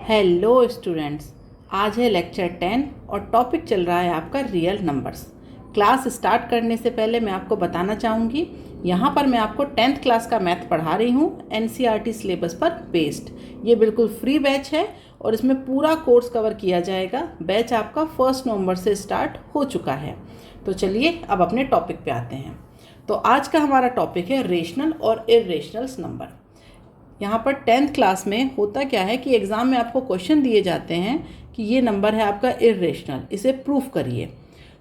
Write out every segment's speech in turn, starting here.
Hello students, आज है lecture 10 और टॉपिक चल रहा है आपका रियल नंबर्स। क्लास स्टार्ट करने से पहले मैं आपको बताना चाहूँगी, यहाँ पर मैं आपको 10th क्लास का मैथ पढ़ा रही हूँ एनसीईआरटी सिलेबस पर बेस्ड। ये बिल्कुल फ्री बैच है और इसमें पूरा कोर्स कवर किया जाएगा। बैच आपका 1 नवंबर से स्टार्ट हो चुका है। तो चलिए अब अपने टॉपिक पे आते हैं। तो आज का हमारा टॉपिक है रेशनल और इर्रेशनल्स नंबर। यहाँ पर 10th क्लास में होता क्या है कि एग्ज़ाम में आपको क्वेश्चन दिए जाते हैं कि ये नंबर है आपका इर्रेशनल, इसे प्रूफ करिए।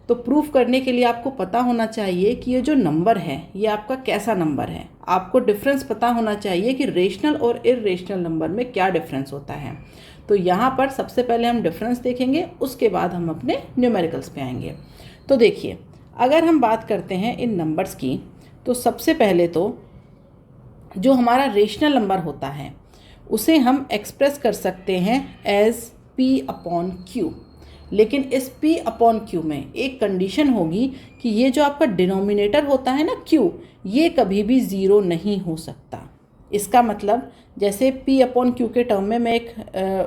तो प्रूफ करने के लिए आपको पता होना चाहिए कि ये जो नंबर है ये आपका कैसा नंबर है। आपको डिफरेंस पता होना चाहिए कि रेशनल और इर्रेशनल नंबर में क्या डिफरेंस होता है। तो यहाँ पर सबसे पहले हम डिफरेंस देखेंगे, उसके बाद हम अपने न्यूमेरिकल्स पे आएंगे। तो देखिए, अगर हम बात करते हैं इन नंबर्स की, तो सबसे पहले तो जो हमारा रेशनल नंबर होता है उसे हम एक्सप्रेस कर सकते हैं एज P/Q। लेकिन इस P/Q में एक कंडीशन होगी कि ये जो आपका डिनोमिनेटर होता है ना Q, ये कभी भी ज़ीरो नहीं हो सकता। इसका मतलब जैसे P/Q के टर्म में मैं एक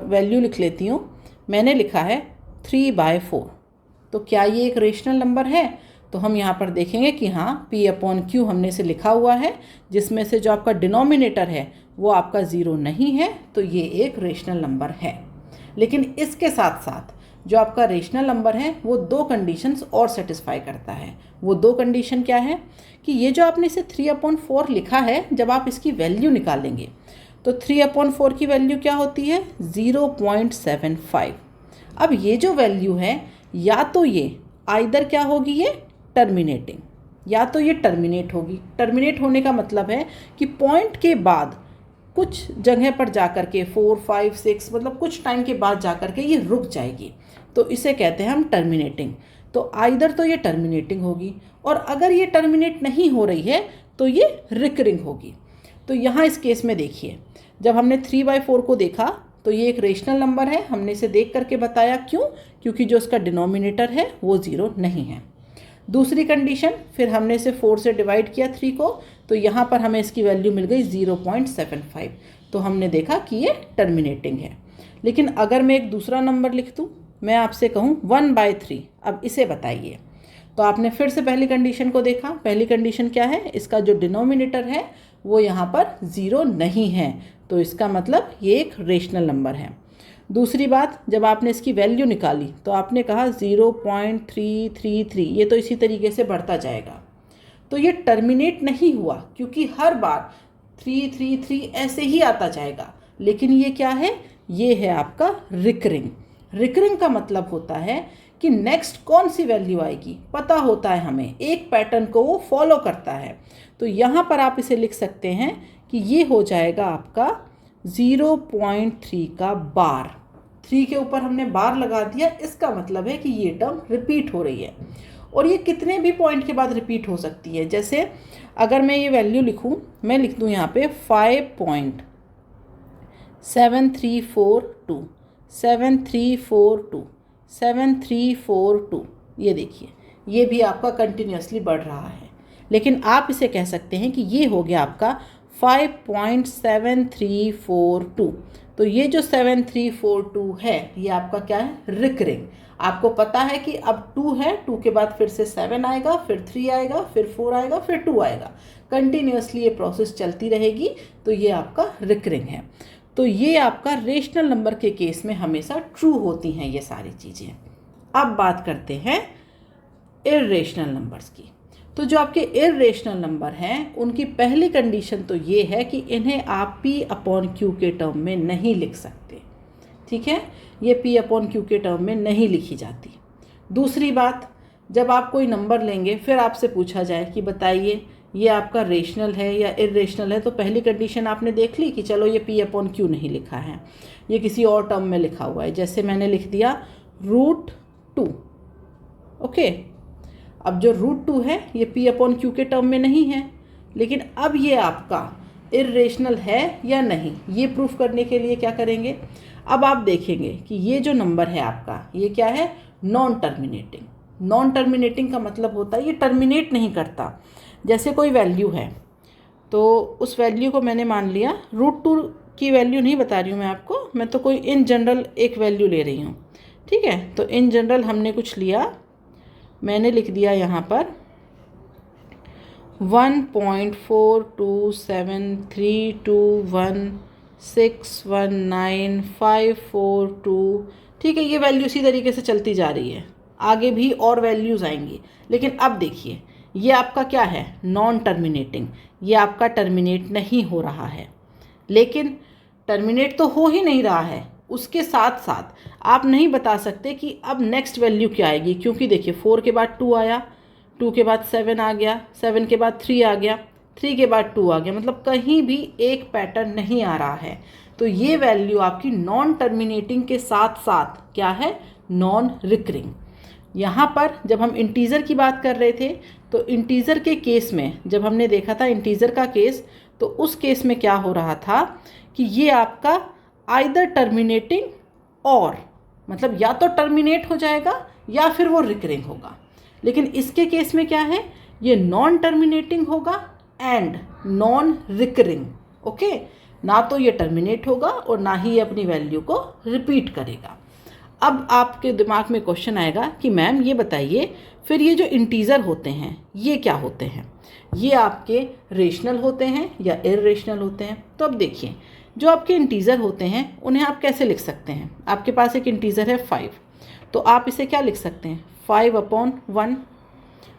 वैल्यू लिख लेती हूँ। मैंने लिखा है 3/4। तो क्या ये एक रेशनल नंबर है? तो हम यहाँ पर देखेंगे कि हाँ, P/Q हमने से लिखा हुआ है, जिसमें से जो आपका डिनोमिनेटर है वो आपका ज़ीरो नहीं है, तो ये एक रेशनल नंबर है। लेकिन इसके साथ साथ जो आपका रेशनल नंबर है वो दो कंडीशंस और सेटिस्फाई करता है। वो दो कंडीशन क्या है कि ये जो आपने इसे 3/4 लिखा है, जब आप इसकी वैल्यू निकालेंगे तो 3/4 की वैल्यू क्या होती है? 0.75। अब ये जो वैल्यू है, या तो ये आइदर क्या होगी, ये टर्मिनेटिंग, या तो ये टर्मिनेट होगी। टर्मिनेट होने का मतलब है कि पॉइंट के बाद कुछ जगह पर जाकर के 4, 5, 6 मतलब कुछ टाइम के बाद जाकर के ये रुक जाएगी, तो इसे कहते हैं हम टर्मिनेटिंग। तो आइदर तो ये टर्मिनेटिंग होगी, और अगर ये टर्मिनेट नहीं हो रही है तो ये रिकरिंग होगी। तो यहाँ इस केस में देखिए, जब हमने 3/4 को देखा तो ये एक रेशनल नंबर है। हमने इसे देख करके बताया, क्यों? क्योंकि जो इसका डिनोमिनेटर है वो ज़ीरो नहीं है। दूसरी कंडीशन, फिर हमने इसे 4 से डिवाइड किया 3 को, तो यहाँ पर हमें इसकी वैल्यू मिल गई 0.75। तो हमने देखा कि ये टर्मिनेटिंग है। लेकिन अगर मैं एक दूसरा नंबर लिख दूँ, मैं आपसे कहूँ 1/3, अब इसे बताइए। तो आपने फिर से पहली कंडीशन को देखा। पहली कंडीशन क्या है? इसका जो डिनोमिनेटर है वो यहाँ पर ज़ीरो नहीं है, तो इसका मतलब ये एक रेशनल नंबर है। दूसरी बात, जब आपने इसकी वैल्यू निकाली तो आपने कहा 0.333, ये तो इसी तरीके से बढ़ता जाएगा। तो ये टर्मिनेट नहीं हुआ, क्योंकि हर बार 333 ऐसे ही आता जाएगा। लेकिन ये क्या है? ये है आपका रिकरिंग। रिकरिंग का मतलब होता है कि नेक्स्ट कौन सी वैल्यू आएगी पता होता है हमें, एक पैटर्न को वो फॉलो करता है। तो यहाँ पर आप इसे लिख सकते हैं कि ये हो जाएगा आपका 0.3 का बार। 3 के ऊपर हमने बार लगा दिया, इसका मतलब है कि ये टर्म रिपीट हो रही है, और ये कितने भी पॉइंट के बाद रिपीट हो सकती है। जैसे अगर मैं ये वैल्यू लिखूँ, मैं लिख दूँ यहाँ पे 5.7342, 7342, 7342। ये देखिए, ये भी आपका कंटिन्यूसली बढ़ रहा है। लेकिन आप इसे कह सकते हैं कि ये हो गया आपका 5.7342। तो ये जो 7342 है, ये आपका क्या है? रिकरिंग। आपको पता है कि अब 2 है, 2 के बाद फिर से 7 आएगा, फिर 3 आएगा, फिर 4 आएगा, फिर 2 आएगा। कंटिन्यूसली ये प्रोसेस चलती रहेगी, तो ये आपका रिकरिंग है। तो ये आपका रेशनल नंबर के केस में हमेशा ट्रू होती हैं ये सारी चीज़ें। अब बात करते हैं इर्रेशनल नंबर्स की। तो जो आपके इर्रेशनल नंबर हैं, उनकी पहली कंडीशन तो ये है कि इन्हें आप P/Q के टर्म में नहीं लिख सकते। ठीक है, ये P/Q के टर्म में नहीं लिखी जाती। दूसरी बात, जब आप कोई नंबर लेंगे, फिर आपसे पूछा जाए कि बताइए ये आपका रेशनल है या इर्रेशनल है, तो पहली कंडीशन आपने देख ली कि चलो ये P/Q नहीं लिखा है, ये किसी और टर्म में लिखा हुआ है। जैसे मैंने लिख दिया √2। ओके, अब जो √2 है ये P/Q के टर्म में नहीं है। लेकिन अब ये आपका इर्रेशनल है या नहीं, ये प्रूफ करने के लिए क्या करेंगे? अब आप देखेंगे कि ये जो नंबर है आपका, ये क्या है? Non terminating. नॉन टर्मिनेटिंग का मतलब होता है ये टर्मिनेट नहीं करता। जैसे कोई वैल्यू है, तो उस वैल्यू को मैंने मान लिया √2 की वैल्यू नहीं बता रही हूँ मैं आपको, मैं तो कोई इन जनरल एक वैल्यू ले रही हूँ, ठीक है। तो इन जनरल हमने कुछ लिया, मैंने लिख दिया यहाँ पर 1.427321619542, ठीक है। ये वैल्यू इसी तरीके से चलती जा रही है, आगे भी और वैल्यूज़ आएंगी। लेकिन अब देखिए ये आपका क्या है, नॉन टर्मिनेटिंग, ये आपका टर्मिनेट नहीं हो रहा है। लेकिन टर्मिनेट तो हो ही नहीं रहा है, उसके साथ साथ आप नहीं बता सकते कि अब नेक्स्ट वैल्यू क्या आएगी, क्योंकि देखिए 4 के बाद 2 आया, 2 के बाद 7 आ गया, 7 के बाद 3 आ गया, 3 के बाद 2 आ गया, मतलब कहीं भी एक पैटर्न नहीं आ रहा है। तो ये वैल्यू आपकी नॉन टर्मिनेटिंग के साथ साथ क्या है, नॉन रिकरिंग। यहाँ पर जब हम इंटीज़र की बात कर रहे थे, तो इंटीज़र के केस में जब हमने देखा था इंटीज़र का केस, तो उस केस में क्या हो रहा था कि ये आपका आइदर टर्मिनेटिंग और, मतलब या तो टर्मिनेट हो जाएगा या फिर वो रिकरिंग होगा। लेकिन इसके केस में क्या है, ये नॉन टर्मिनेटिंग होगा एंड नॉन रिकरिंग, ओके। ना तो ये टर्मिनेट होगा और ना ही ये अपनी वैल्यू को रिपीट करेगा। अब आपके दिमाग में क्वेश्चन आएगा कि मैम ये बताइए फिर ये जो इंटीज़र होते हैं ये क्या होते हैं, ये आपके रेशनल होते हैं या इर्रेशनल होते हैं। तो अब देखिए जो आपके इंटीज़र होते हैं उन्हें आप कैसे लिख सकते हैं। आपके पास एक इंटीज़र है 5, तो आप इसे क्या लिख सकते हैं, 5/1।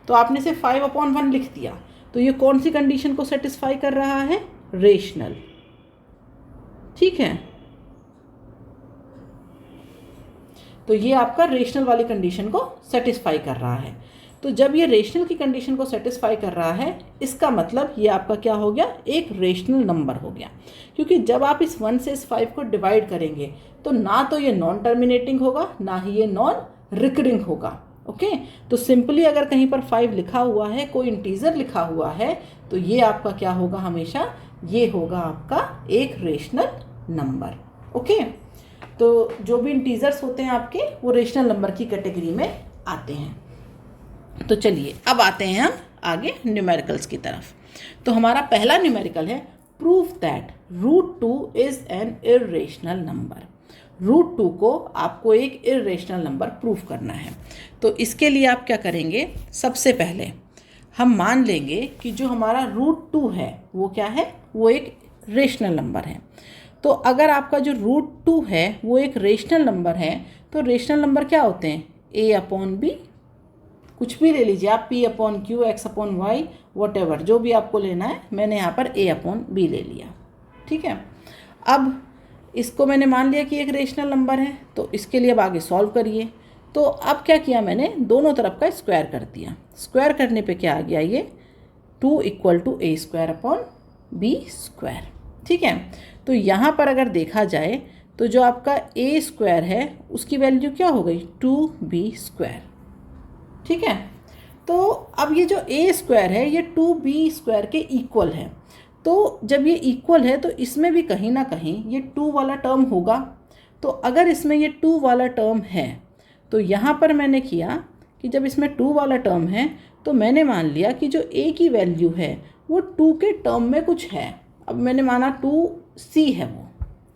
तो आपने इसे 5/1 लिख दिया, तो ये कौन सी कंडीशन को सेटिस्फाई कर रहा है, रेशनल, ठीक है। तो ये आपका रेशनल वाली कंडीशन को सेटिस्फाई कर रहा है। तो जब ये रेशनल की कंडीशन को सेटिस्फाई कर रहा है, इसका मतलब ये आपका क्या हो गया, एक रेशनल नंबर हो गया। क्योंकि जब आप इस 1 से इस 5 को डिवाइड करेंगे तो ना तो ये नॉन टर्मिनेटिंग होगा ना ही ये नॉन रिकरिंग होगा, ओके। तो सिंपली अगर कहीं पर 5 लिखा हुआ है, कोई इंटीजर लिखा हुआ है, तो ये आपका क्या होगा, हमेशा ये होगा आपका एक रेशनल नंबर, ओके। तो जो भी इंटीजर्स होते हैं आपके वो रेशनल नंबर की कैटेगरी में आते हैं। तो चलिए अब आते हैं हम आगे न्यूमेरिकल्स की तरफ। तो हमारा पहला न्यूमेरिकल है prove that √2 is an irrational number. √2 को आपको एक इर्रेशनल नंबर प्रूव करना है। तो इसके लिए आप क्या करेंगे, सबसे पहले हम मान लेंगे कि जो हमारा √2 है वो क्या है, वो एक रेशनल नंबर है। तो अगर आपका जो √2 है वो एक रेशनल नंबर है, तो रेशनल नंबर क्या होते हैं, a/b, कुछ भी ले लीजिए आप, p/q, x/y, वॉटेवर जो भी आपको लेना है। मैंने यहाँ पर a/b ले लिया, ठीक है। अब इसको मैंने मान लिया कि एक रेशनल नंबर है, तो इसके लिए अब आगे सॉल्व करिए। तो अब क्या किया मैंने, दोनों तरफ का स्क्वायर कर दिया। स्क्वायर करने पे क्या आ गया, ये 2 = a²/b², ठीक है। तो यहाँ पर अगर देखा जाए तो जो आपका a² है उसकी वैल्यू क्या हो गई, 2b², ठीक है। तो अब ये जो a² है ये 2b² के इक्वल है। तो जब ये इक्वल है तो इसमें भी कहीं ना कहीं ये 2 वाला टर्म होगा। तो अगर इसमें ये 2 वाला टर्म है तो यहाँ पर मैंने किया कि जब इसमें 2 वाला टर्म है तो मैंने मान लिया कि जो a की वैल्यू है वो 2 के टर्म में कुछ है। अब मैंने माना 2c है वो,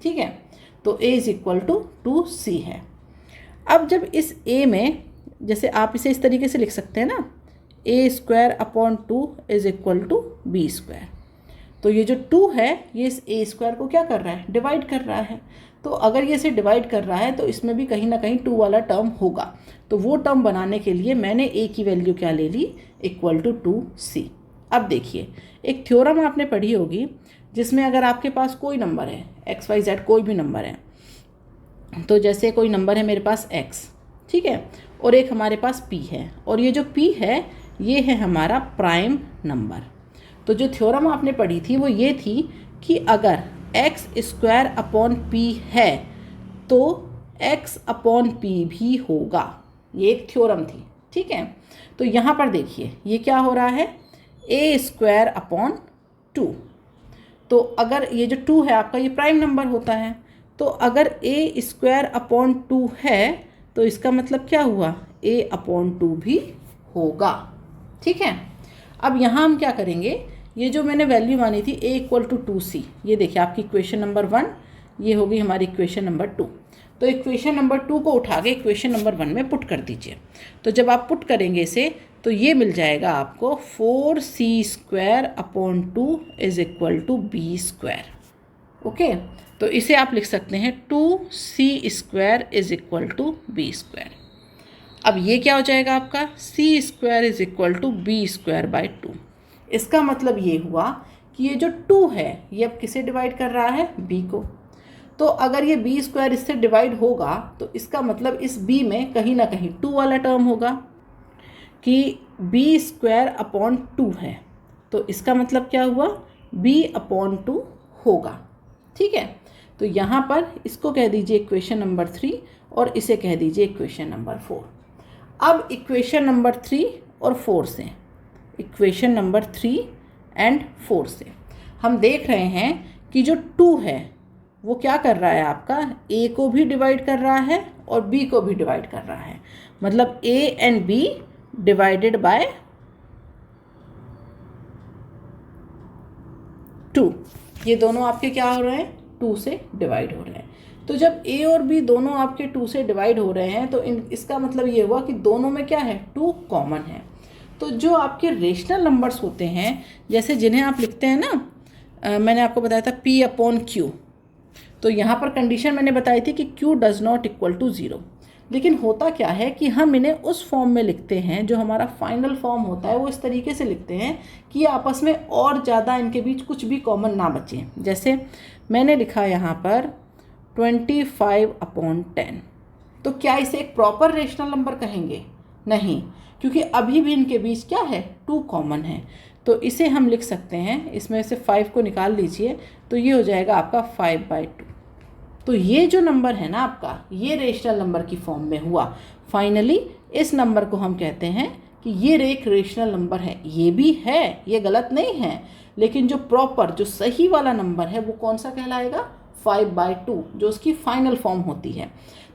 ठीक है। तो a = 2c है। अब जब इस a में, जैसे आप इसे इस तरीके से लिख सकते हैं ना, a²/2 = b²। तो ये जो 2 है ये इस a² को क्या कर रहा है, डिवाइड कर रहा है। तो अगर ये इसे डिवाइड कर रहा है तो इसमें भी कहीं ना कहीं 2 वाला टर्म होगा। तो वो टर्म बनाने के लिए मैंने a की वैल्यू क्या ले ली, = 2c। अब देखिए एक थ्योरम आपने पढ़ी होगी जिसमें अगर आपके पास कोई नंबर है, x, y, z कोई भी नंबर है, तो जैसे कोई नंबर है मेरे पास x, ठीक है, और एक हमारे पास p है, और ये जो p है ये है हमारा प्राइम नंबर। तो जो थ्योरम आपने पढ़ी थी वो ये थी कि अगर x²/p है तो x/p भी होगा। ये एक थ्योरम थी, ठीक है। तो यहाँ पर देखिए ये क्या हो रहा है, a²/2। तो अगर ये जो 2 है आपका ये प्राइम नंबर होता है, तो अगर a²/2 है तो इसका मतलब क्या हुआ, a/2 भी होगा, ठीक है। अब यहाँ हम क्या करेंगे, ये जो मैंने वैल्यू मानी थी a इक्वल टू 2c, ये देखिए आपकी इक्वेशन नंबर 1, ये होगी हमारी इक्वेशन नंबर 2। तो इक्वेशन नंबर 2 को उठा के इक्वेशन नंबर 1 में पुट कर दीजिए। तो जब आप पुट करेंगे इसे तो ये मिल जाएगा आपको 4c² upon 2 is equal to b²। Okay, तो इसे आप लिख सकते हैं 2c² is equal to b²। अब ये क्या हो जाएगा आपका c² is equal to b²/2। इसका मतलब ये हुआ कि ये जो 2 है ये अब किसे डिवाइड कर रहा है, b को। तो अगर ये b² इससे डिवाइड होगा तो इसका मतलब इस b में कहीं ना कहीं 2 वाला टर्म होगा कि b² अपॉन 2 है। तो इसका मतलब क्या हुआ, b/2 होगा। ठीक है, तो यहाँ पर इसको कह दीजिए इक्वेशन नंबर 3 और इसे कह दीजिए इक्वेशन नंबर 4। अब इक्वेशन नंबर 3 और 4 से, इक्वेशन नंबर 3 एंड 4 से हम देख रहे हैं कि जो 2 है वो क्या कर रहा है आपका, a को भी डिवाइड कर रहा है और b को भी डिवाइड कर रहा है। मतलब a and b divided by 2, ये दोनों आपके क्या हो रहे हैं, 2 से डिवाइड हो रहे हैं। तो जब a और b दोनों आपके 2 से डिवाइड हो रहे हैं तो इसका मतलब ये हुआ कि दोनों में क्या है, 2 कॉमन है। तो जो आपके रेशनल नंबर्स होते हैं, जैसे जिन्हें आप लिखते हैं ना, मैंने आपको बताया था p/q, तो यहाँ पर कंडीशन मैंने बताई थी कि q does not equal to 0। लेकिन होता क्या है कि हम इन्हें उस फॉर्म में लिखते हैं, जो हमारा फाइनल फॉर्म होता है वो इस तरीके से लिखते हैं कि ये आपस में और ज़्यादा इनके बीच कुछ भी कॉमन ना बचे। जैसे मैंने लिखा यहाँ पर 25/10। तो क्या इसे एक प्रॉपर रेशनल नंबर कहेंगे? नहीं, क्योंकि अभी भी इनके बीच क्या है, 2 कॉमन है। तो इसे हम लिख सकते हैं, इसमें से 5 को निकाल लीजिए तो ये हो जाएगा आपका 5/2। तो ये जो नंबर है ना आपका, ये रेशनल नंबर की फॉर्म में हुआ। फाइनली इस नंबर को हम कहते हैं कि ये एक रेशनल नंबर है। ये भी है, ये गलत नहीं है, लेकिन जो प्रॉपर जो सही वाला नंबर है वो कौन सा कहलाएगा, 5/2, जो उसकी फाइनल फॉर्म होती है।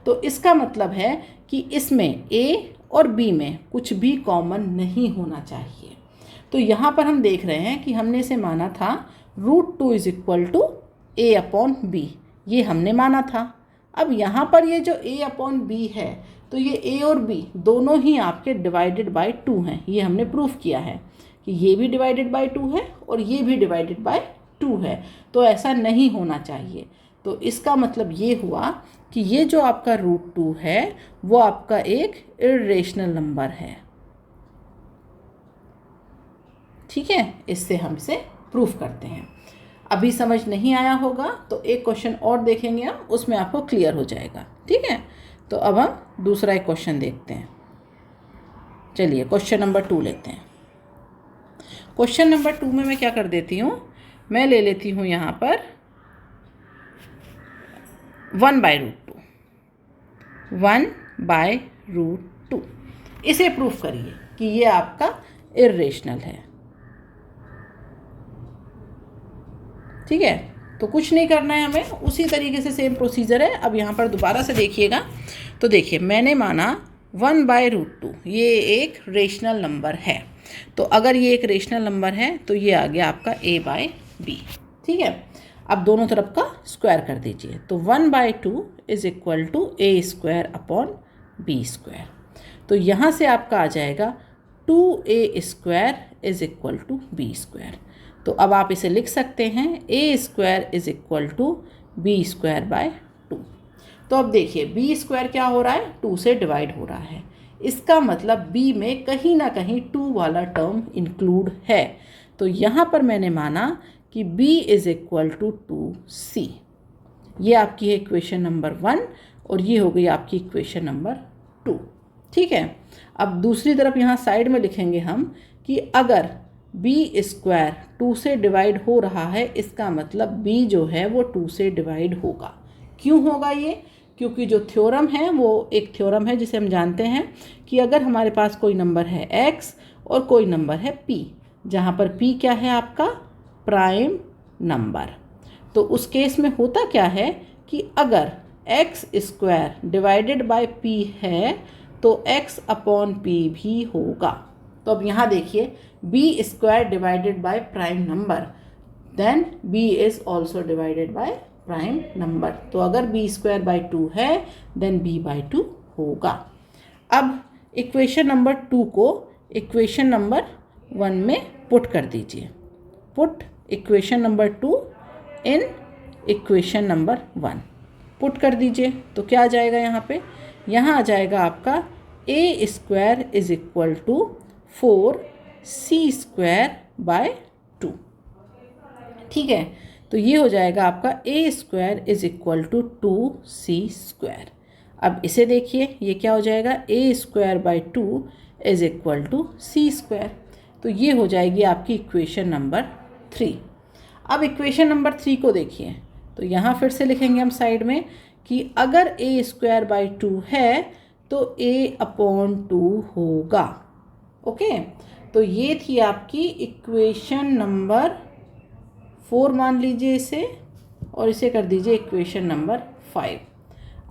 तो इसका मतलब है कि इसमें a और b में कुछ भी कॉमन नहीं होना चाहिए। तो यहाँ पर हम देख रहे हैं कि हमने इसे माना था √2 इज इक्वल टू a/b, ये हमने माना था। अब यहाँ पर ये जो a/b है, तो ये a और b दोनों ही आपके डिवाइडेड बाय 2 हैं। ये हमने प्रूफ किया है कि ये भी डिवाइडेड बाय 2 है और ये भी डिवाइडेड बाय 2 है। तो ऐसा नहीं होना चाहिए। तो इसका मतलब ये हुआ कि ये जो आपका √2 है वो आपका एक इर्रेशनल नंबर है। ठीक है, इससे हम इसे प्रूफ करते हैं। अभी समझ नहीं आया होगा तो एक क्वेश्चन और देखेंगे हम, उसमें आपको क्लियर हो जाएगा। ठीक है, तो अब हम दूसरा एक क्वेश्चन देखते हैं। चलिए क्वेश्चन नंबर 2 लेते हैं। क्वेश्चन नंबर 2 में मैं क्या कर देती हूँ, मैं ले लेती हूँ यहाँ पर 1/√2, 1/√2। इसे प्रूफ करिए कि ये आपका इर्रेशनल है। ठीक है, तो कुछ नहीं करना है हमें, उसी तरीके से सेम प्रोसीजर है। अब यहाँ पर दोबारा से देखिएगा, तो देखिए मैंने माना 1/√2 ये एक रेशनल नंबर है। तो अगर ये एक रेशनल नंबर है तो ये आ गया आपका a/b। ठीक है, अब दोनों तरफ का स्क्वायर कर दीजिए। तो 1/2 is equal to a² / b²। तो यहाँ से आपका आ जाएगा 2a² is equal to b²। तो अब आप इसे लिख सकते हैं a² is equal to b²/2। तो अब देखिए b² क्या हो रहा है, 2 से डिवाइड हो रहा है। इसका मतलब b में कहीं ना कहीं 2 वाला टर्म इंक्लूड है। तो यहाँ पर मैंने माना कि b is equal to 2c। ये आपकी है इक्वेशन नंबर 1 और ये हो गई आपकी इक्वेशन नंबर 2। ठीक है, अब दूसरी तरफ यहाँ साइड में लिखेंगे हम कि अगर b² 2 से डिवाइड हो रहा है, इसका मतलब b जो है वो 2 से डिवाइड होगा। क्यों होगा ये? क्योंकि जो थ्योरम है वो एक थ्योरम है जिसे हम जानते हैं कि अगर हमारे पास कोई नंबर है x और कोई नंबर है p, जहाँ पर p क्या है आपका प्राइम नंबर, तो उस केस में होता क्या है कि अगर x² डिवाइडेड बाय p है तो x/p भी होगा। तो अब यहाँ देखिए B square divided by prime number, then B is also divided by prime number. तो अगर बी स्क्वायर बाय 2 है देन बी बाय 2 होगा। अब इक्वेशन नंबर 2 को इक्वेशन नंबर 1 में पुट कर दीजिए। Put equation number 2 in equation number 1 put कर दीजिए। तो क्या आ जाएगा यहाँ पे? यहाँ आ जाएगा आपका a square is equal to 4c square by 2। ठीक है, तो ये हो जाएगा आपका a square is equal to 2c square. अब इसे देखिए, ये क्या हो जाएगा? A square by 2 is equal to c square. तो ये हो जाएगी आपकी इक्वेशन नंबर 3। अब इक्वेशन नंबर 3 को देखिए, तो यहाँ फिर से लिखेंगे हम साइड में कि अगर ए स्क्वायर बाय 2 है तो a अपॉन 2 होगा। ओके, तो ये थी आपकी इक्वेशन नंबर 4 मान लीजिए इसे, और इसे कर दीजिए इक्वेशन नंबर 5।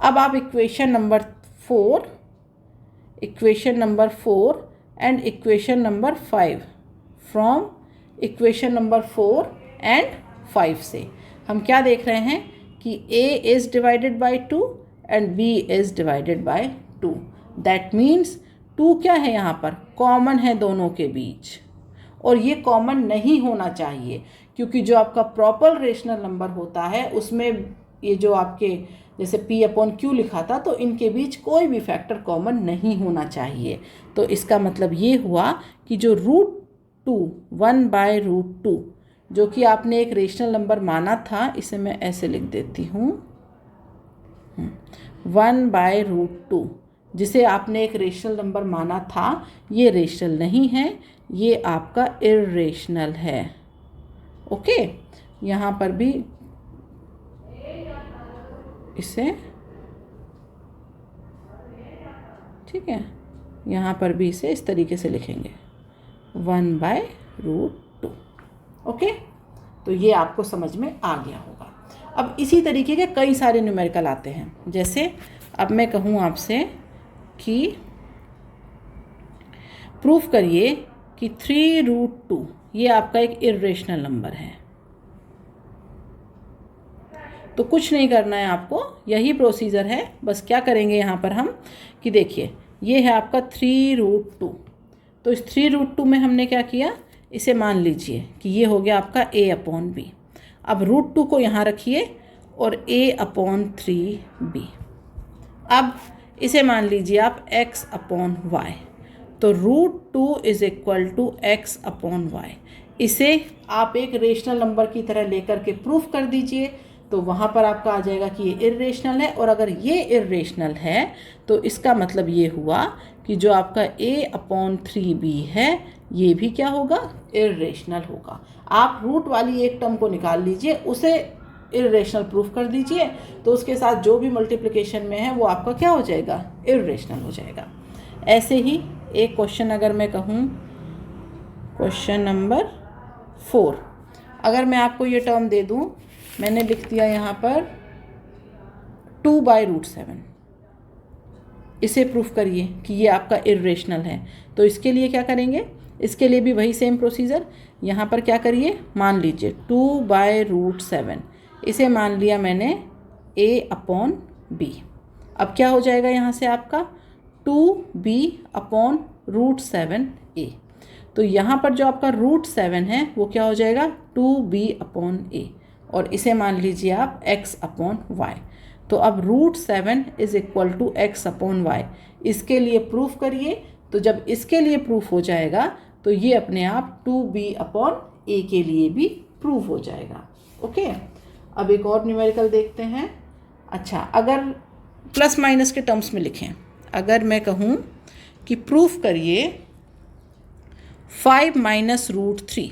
अब आप equation number 4 and equation number 5 from equation number 4 and 5 से हम क्या देख रहे हैं कि a is divided by 2 and b is divided by 2। That means 2 क्या है यहाँ पर? कॉमन है दोनों के बीच, और ये कॉमन नहीं होना चाहिए क्योंकि जो आपका प्रॉपर रेशनल नंबर होता है उसमें ये जो आपके जैसे p अपॉन q लिखा था, तो इनके बीच कोई भी फैक्टर कॉमन नहीं होना चाहिए। तो इसका मतलब ये हुआ कि जो √2 1/√2 जो कि आपने एक रेशनल नंबर माना था, इसे मैं ऐसे लिख देती हूँ 1/√2 जिसे आपने एक रेशनल नंबर माना था, ये रेशनल नहीं है, ये आपका इर्रेशनल है। ओके, यहाँ पर भी इसे, ठीक है, यहाँ पर भी इसे इस तरीके से लिखेंगे 1/√2। ओके, तो ये आपको समझ में आ गया होगा। अब इसी तरीके के कई सारे न्यूमेरिकल आते हैं। जैसे अब मैं कहूँ आपसे कि प्रूफ करिए कि 3√2 ये आपका एक इर्रेशनल नंबर है। तो कुछ नहीं करना है आपको, यही प्रोसीजर है। बस क्या करेंगे यहाँ पर हम कि देखिए ये है आपका 3√2। तो इस 3√2 में हमने क्या किया, इसे मान लीजिए कि ये हो गया आपका a अपॉन बी। अब √2 को यहाँ रखिए और a अपॉन 3b। अब इसे मान लीजिए आप x अपॉन y। तो √2 is equal to x upon y। इसे आप एक रेशनल नंबर की तरह लेकर के प्रूफ कर दीजिए, तो वहाँ पर आपका आ जाएगा कि ये इर्रेशनल है। और अगर ये इर्रेशनल है तो इसका मतलब ये हुआ कि जो आपका a अपॉन 3b है ये भी क्या होगा? इर्रेशनल होगा। आप रूट वाली एक टर्म को निकाल लीजिए, उसे इर्रेशनल प्रूफ कर दीजिए, तो उसके साथ जो भी मल्टीप्लिकेशन में है वो आपका क्या हो जाएगा? इर्रेशनल हो जाएगा। ऐसे ही एक क्वेश्चन अगर मैं कहूँ, क्वेश्चन नंबर 4, अगर मैं आपको ये टर्म दे दूँ, मैंने लिख दिया यहाँ पर 2/√7, इसे प्रूफ करिए कि ये आपका इर्रेशनल है। तो इसके लिए क्या करेंगे? इसके लिए भी वही सेम प्रोसीजर। यहाँ पर क्या करिए, मान लीजिए 2/√7, इसे मान लिया मैंने a अपॉन b। अब क्या हो जाएगा यहाँ से आपका 2b अपॉन √7a। तो यहाँ पर जो आपका √7 है वो क्या हो जाएगा? 2b अपॉन a, और इसे मान लीजिए आप x अपॉन y। तो अब √7 is equal to x upon y, इसके लिए प्रूफ करिए। तो जब इसके लिए प्रूफ हो जाएगा तो ये अपने आप 2b अपॉन a के लिए भी प्रूफ हो जाएगा। ओके, अब एक और न्यूमेरिकल देखते हैं। अच्छा, अगर प्लस माइनस के टर्म्स में लिखें, अगर मैं कहूँ कि प्रूफ करिए 5 - √3,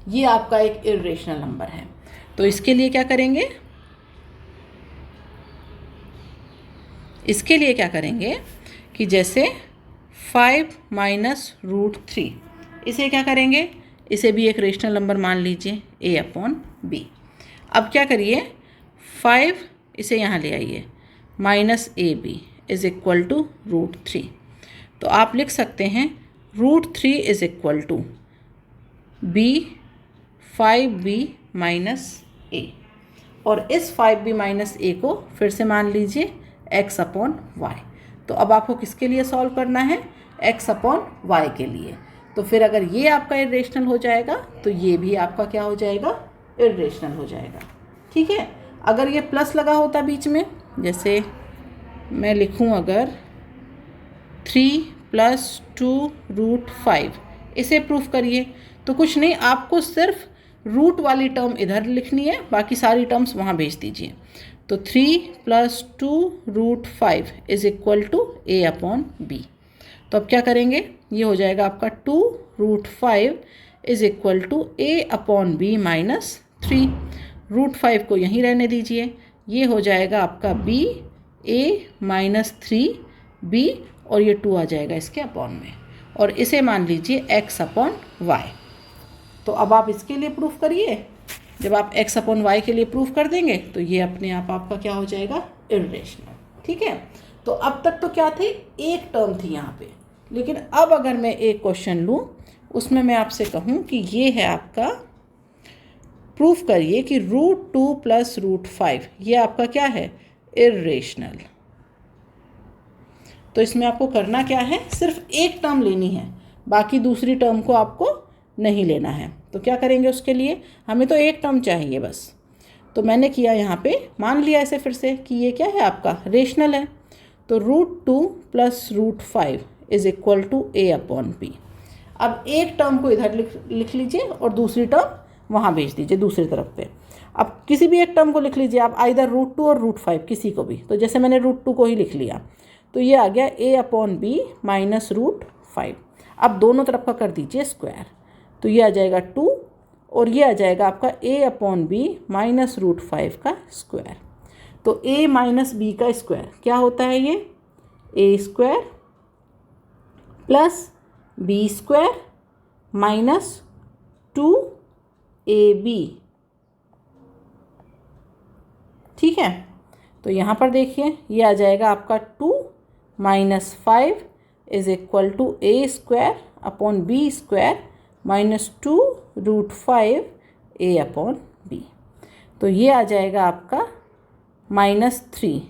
ये आपका एक इर्रेशनल नंबर है। तो इसके लिए क्या करेंगे? इसके लिए क्या करेंगे कि जैसे 5 - √3, इसे क्या करेंगे? इसे भी एक रेशनल नंबर मान लीजिए a अपॉन b। अब क्या करिए, 5 इसे यहाँ ले आइए -ab इज इक्वल टू √3। तो आप लिख सकते हैं √3 is equal to b 5b minus a, और इस 5b माइनस a को फिर से मान लीजिए x अपॉन y। तो अब आपको किसके लिए सॉल्व करना है? x अपॉन y के लिए। तो फिर अगर ये आपका इरेशनल हो जाएगा तो ये भी आपका क्या हो जाएगा? इरेशनल हो जाएगा। ठीक है, अगर ये प्लस लगा होता बीच में, जैसे मैं लिखूं अगर 3 + 2√5, इसे प्रूफ करिए, तो कुछ नहीं, आपको सिर्फ रूट वाली टर्म इधर लिखनी है, बाकी सारी टर्म्स वहाँ भेज दीजिए। तो 3 + 2√5 is equal to a upon b। तो अब क्या करेंगे? ये हो जाएगा आपका 2√5 is equal to a upon b minus 3। √5 को यहीं रहने दीजिए, ये हो जाएगा आपका b a माइनस 3b, और ये 2 आ जाएगा इसके अपॉन में, और इसे मान लीजिए x अपॉन y। तो अब आप इसके लिए प्रूफ करिए। जब आप x अपॉन y के लिए प्रूफ कर देंगे तो ये अपने आप आपका क्या हो जाएगा? इरेशनल। ठीक है, तो अब तक तो क्या थे? एक टर्म थी यहाँ पे, लेकिन अब अगर मैं एक क्वेश्चन लूँ, उसमें मैं आपसे कहूँ कि ये है आपका, प्रूफ करिए कि √2 + √5 ये आपका क्या है? इरेशनल। तो इसमें आपको करना क्या है? सिर्फ एक टर्म लेनी है, बाकी दूसरी टर्म को आपको नहीं लेना है। तो क्या करेंगे उसके लिए? हमें तो एक टर्म चाहिए बस। तो मैंने किया यहाँ पे, मान लिया इसे फिर से कि ये क्या है आपका? रेशनल है। तो √2 + √5 is equal to a upon b। अब एक टर्म को इधर लिख लीजिए और दूसरी टर्म वहाँ भेज दीजिए दूसरी तरफ पे। अब किसी भी एक टर्म को लिख लीजिए आप, आइदर √2 और √5 किसी को भी। तो जैसे मैंने √2 को ही लिख लिया, तो ये आ गया a अपॉन b माइनस √5। अब दोनों तरफ का कर दीजिए स्क्वायर, तो ये आ जाएगा 2, और ये आ जाएगा आपका a अपॉन b माइनस √5 का स्क्वायर। तो a माइनस b का स्क्वायर क्या होता है? ये a² plus b² minus 2ab। ठीक है, तो यहाँ पर देखिए ये आ जाएगा आपका 2 minus 5 is equal to a² upon b² minus 2√5 a upon b। तो ये आ जाएगा आपका -3।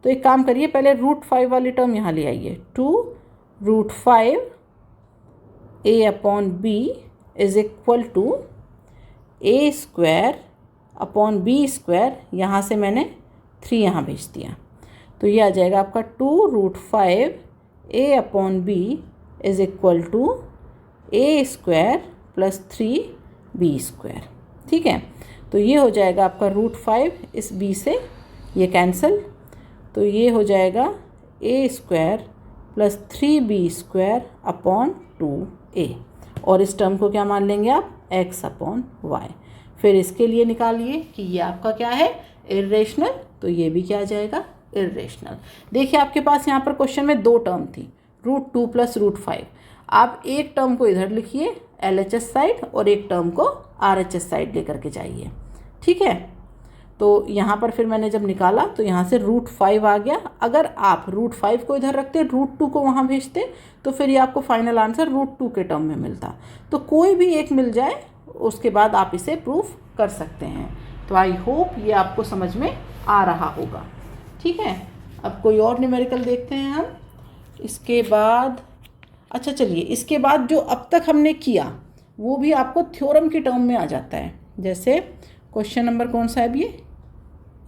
तो एक काम करिए, पहले √5 वाली टर्म यहाँ ले आइए। 2√5 a upon b is equal to a² upon b², यहाँ से मैंने 3 यहाँ भेज दिया। तो ये आ जाएगा आपका 2√5 a upon b is equal to a² plus 3b²। ठीक है, तो ये हो जाएगा आपका √5, इस b से ये कैंसिल, तो ये हो जाएगा a² plus 3b² upon 2a, और इस टर्म को क्या मान लेंगे आप? x upon y। फिर इसके लिए निकालिए कि ये आपका क्या है? इरेशनल। तो ये भी क्या आ जाएगा? इरेशनल। देखिए आपके पास यहाँ पर क्वेश्चन में 2 टर्म थी, √2 + √5। आप एक टर्म को इधर लिखिए LHS साइड, और एक टर्म को RHS साइड लेकर के जाइए। ठीक है, तो यहाँ पर फिर मैंने जब निकाला तो यहाँ से √5 आ गया। अगर आप √5 को इधर रखते, √2 को वहाँ भेजते, तो फिर ये आपको फाइनल आंसर √2 के टर्म में मिलता। तो कोई भी एक मिल जाए, उसके बाद आप इसे प्रूफ कर सकते हैं। तो आई होप ये आपको समझ में आ रहा होगा। ठीक है, अब कोई और न्यूमेरिकल देखते हैं हम इसके बाद। अच्छा चलिए, इसके बाद जो अब तक हमने किया वो भी आपको थ्योरम की टर्म में आ जाता है। जैसे क्वेश्चन नंबर कौन सा है अब? ये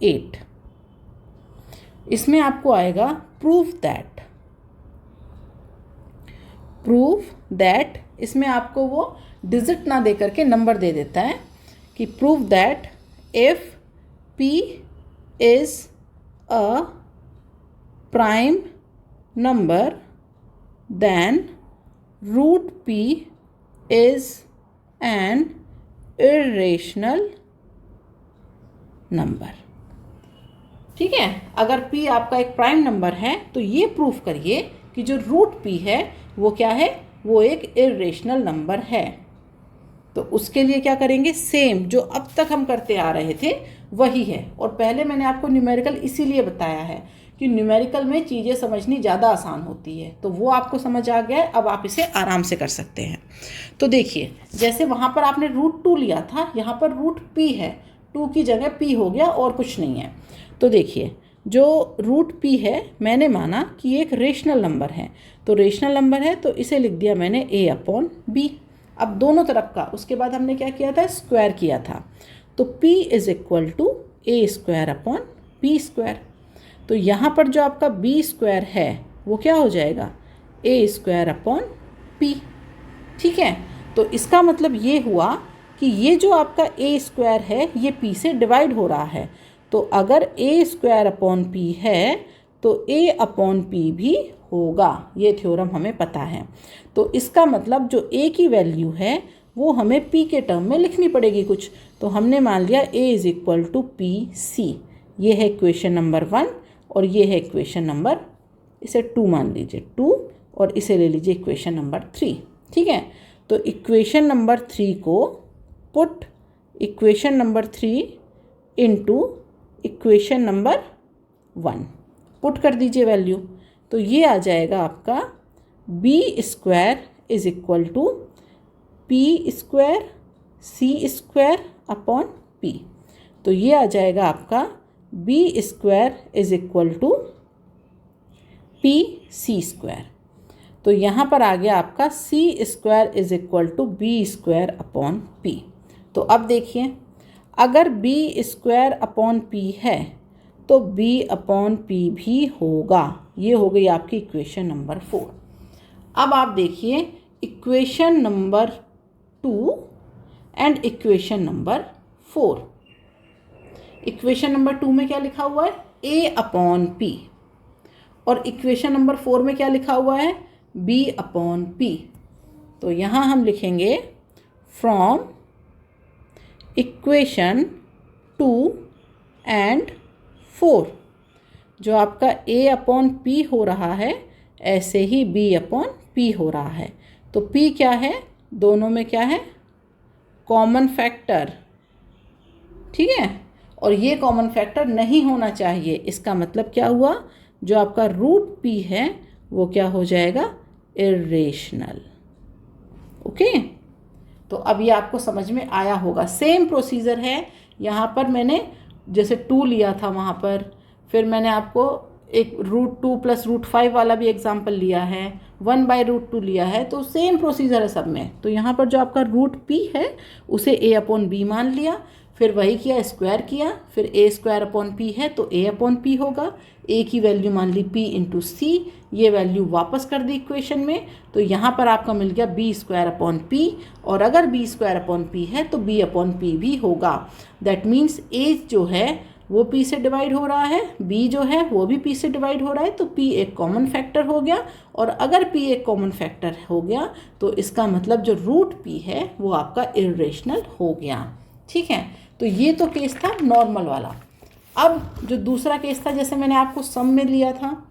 8। इसमें आपको आएगा प्रूफ दैट। इसमें आपको वो डिजिट ना दे करके नंबर दे देता है कि proof that if p is a prime number then √p is an irrational number. ठीक है, अगर p आपका एक प्राइम नंबर है तो ये प्रूफ करिए कि जो √p है वो क्या है? वो एक इरेशनल नंबर है। तो उसके लिए क्या करेंगे? सेम जो अब तक हम करते आ रहे थे वही है। और पहले मैंने आपको न्यूमेरिकल इसीलिए बताया है कि न्यूमेरिकल में चीज़ें समझनी ज़्यादा आसान होती है। तो वो आपको समझ आ गया है, अब आप इसे आराम से कर सकते हैं। तो देखिए, जैसे वहाँ पर आपने √2 लिया था, यहाँ पर √p है, 2 की जगह p हो गया और कुछ नहीं है। तो देखिए, जो √p है मैंने माना कि एक रेशनल नंबर है, तो रेशनल नंबर है तो इसे लिख दिया मैंने a/b। अब दोनों तरफ का, उसके बाद हमने क्या किया था, स्क्वायर किया था। तो p = a²/b²। तो यहाँ पर जो आपका b² है वो क्या हो जाएगा, a²/p। ठीक है, तो इसका मतलब ये हुआ कि ये जो आपका a² है ये p से डिवाइड हो रहा है। तो अगर a²/p है तो a/p भी होगा, ये थ्योरम हमें पता है। तो इसका मतलब जो a की वैल्यू है वो हमें p के टर्म में लिखनी पड़ेगी कुछ। तो हमने मान लिया a = pc। ये है इक्वेशन नंबर 1 और ये है इक्वेशन नंबर, इसे 2 मान लीजिए, 2, और इसे ले लीजिए इक्वेशन नंबर 3। ठीक है, तो इक्वेशन नंबर 3 को put equation number 3 into equation number 1 put कर दीजिए वैल्यू। तो ये आ जाएगा आपका b² = p² c²/p। तो ये आ जाएगा आपका b² = pc²। तो यहाँ पर आ गया आपका c² = b²/p। तो अब देखिए, अगर b²/p है तो b/p भी होगा। ये हो गई आपकी इक्वेशन नंबर 4। अब आप देखिए equation number 2 and equation number 4। Equation number 2 में क्या लिखा हुआ है, a/p, और इक्वेशन नंबर 4 में क्या लिखा हुआ है, b/p। तो यहाँ हम लिखेंगे फ्रॉम इक्वेशन 2 एंड 4। जो आपका a/p हो रहा है ऐसे ही b/p हो रहा है। तो p क्या है, दोनों में क्या है, कॉमन फैक्टर। ठीक है, और ये कॉमन फैक्टर नहीं होना चाहिए। इसका मतलब क्या हुआ, जो आपका √p है वो क्या हो जाएगा, इरेशनल। ओके, तो अब ये आपको समझ में आया होगा। सेम प्रोसीजर है, यहाँ पर मैंने जैसे 2 लिया था वहाँ पर, फिर मैंने आपको एक √2 + √5 वाला भी एग्जाम्पल लिया है, 1/√2 लिया है। तो सेम प्रोसीजर है सब में। तो यहाँ पर जो आपका √p है उसे a/b मान लिया, फिर वही किया, स्क्वायर किया, फिर a²/p है तो a/p होगा। a की वैल्यू मान ली p × c, ये वैल्यू वापस कर दी इक्वेशन में। तो यहाँ पर आपका मिल गया b²/p, और अगर b²/p है तो b/p भी होगा। दैट मीन्स a जो है वो p से डिवाइड हो रहा है, b जो है वो भी p से डिवाइड हो रहा है, तो p एक कॉमन फैक्टर हो गया। और अगर p एक कॉमन फैक्टर हो गया तो इसका मतलब जो √p है वो आपका इरेशनल हो गया। ठीक है, तो ये तो केस था नॉर्मल वाला। अब जो दूसरा केस था, जैसे मैंने आपको सम में लिया था,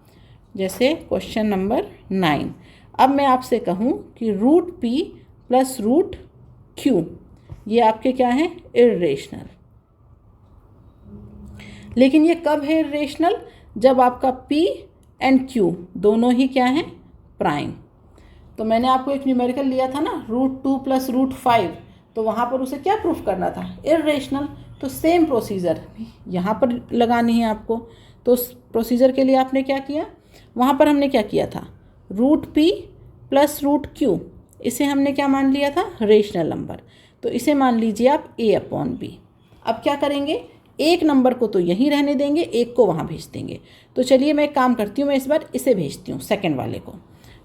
जैसे क्वेश्चन नंबर 9। अब मैं आपसे कहूँ कि √p + √q ये आपके क्या हैं, इरेशनल। लेकिन ये कब है इरेशनल, जब आपका p एंड q दोनों ही क्या हैं, प्राइम। तो मैंने आपको एक न्यूमेरिकल लिया था ना, √2 + √5, तो वहाँ पर उसे क्या प्रूफ करना था, इरेशनल। तो सेम प्रोसीजर यहाँ पर लगानी है आपको। तो उस प्रोसीजर के लिए आपने क्या किया, वहाँ पर हमने क्या किया था, √p + √q, इसे हमने क्या मान लिया था, रेशनल नंबर। तो इसे मान लीजिए आप a/b। अब क्या करेंगे, एक नंबर को तो यहीं रहने देंगे, एक को वहाँ भेज देंगे। तो चलिए मैं एक काम करती हूँ, मैं इस बार इसे भेजती हूँ, सेकंड वाले को।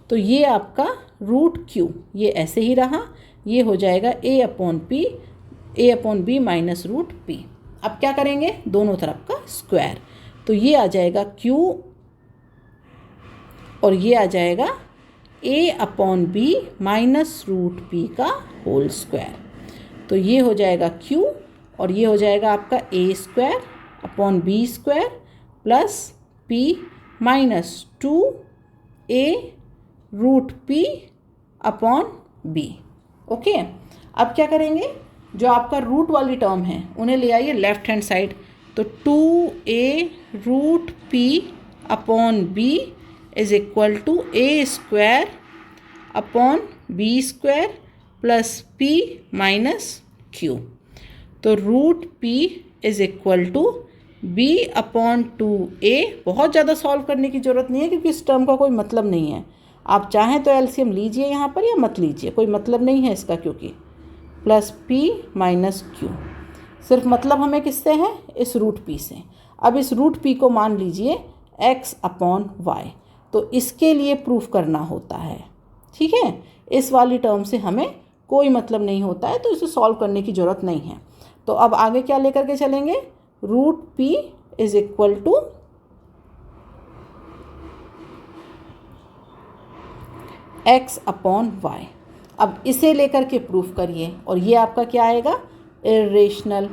तो ये आपका √q ये ऐसे ही रहा, ये हो जाएगा a/b - √p। अब क्या करेंगे, दोनों तरफ का स्क्वायर। तो ये आ जाएगा q और ये आ जाएगा a/b - √p का होल स्क्वायर। तो ये हो जाएगा q और ये हो जाएगा आपका a² / b² + p - 2a √p / b। Okay, अब क्या करेंगे, जो आपका रूट वाली टर्म है उन्हें ले आइए लेफ्ट हैंड साइड। तो 2a root p upon b is equal to a square upon b square plus p minus q। तो root p is equal to b upon 2a। बहुत ज़्यादा सॉल्व करने की ज़रूरत नहीं है क्योंकि इस टर्म का कोई मतलब नहीं है। आप चाहें तो एलसीएम लीजिए यहाँ पर या मत लीजिए, कोई मतलब नहीं है इसका, क्योंकि प्लस p माइनस q। सिर्फ मतलब हमें किससे है? इस रूट p से। अब इस रूट p को मान लीजिए x अपॉन y, तो इसके लिए प्रूफ करना होता है। ठीक है, इस वाली टर्म से हमें कोई मतलब नहीं होता है, तो इसे सॉल्व करने की ज़रूरत नहीं है। तो अब आगे क्या लेकर के चलेंगे? Root p is equal to x upon y। अब इसे लेकर के प्रूफ करिए और ये आपका क्या आएगा? इर्रेशनल।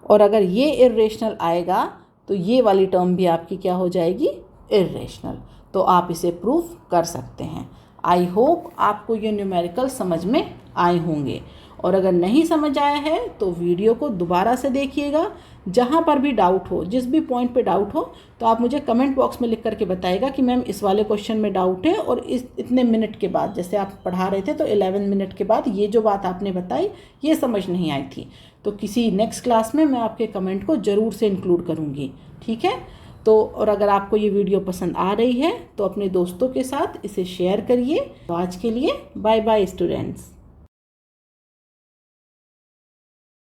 और अगर ये इर्रेशनल आएगा तो ये वाली टर्म भी आपकी क्या हो जाएगी? इर्रेशनल। तो आप इसे प्रूफ कर सकते हैं। आई होप आपको ये न्यूमेरिकल समझ में आए होंगे, और अगर नहीं समझ आया है तो वीडियो को दोबारा से देखिएगा। जहाँ पर भी डाउट हो, जिस भी पॉइंट पे डाउट हो, तो आप मुझे कमेंट बॉक्स में लिख करके बताइएगा कि मैम इस वाले क्वेश्चन में डाउट है, और इस इतने मिनट के बाद, जैसे आप पढ़ा रहे थे तो 11 मिनट के बाद ये जो बात आपने बताई ये समझ नहीं आई थी। तो किसी नेक्स्ट क्लास में मैं आपके कमेंट को ज़रूर से इंक्लूड करूँगी। ठीक है, तो और अगर आपको ये वीडियो पसंद आ रही है तो अपने दोस्तों के साथ इसे शेयर करिए। तो आज के लिए बाय बाय स्टूडेंट्स।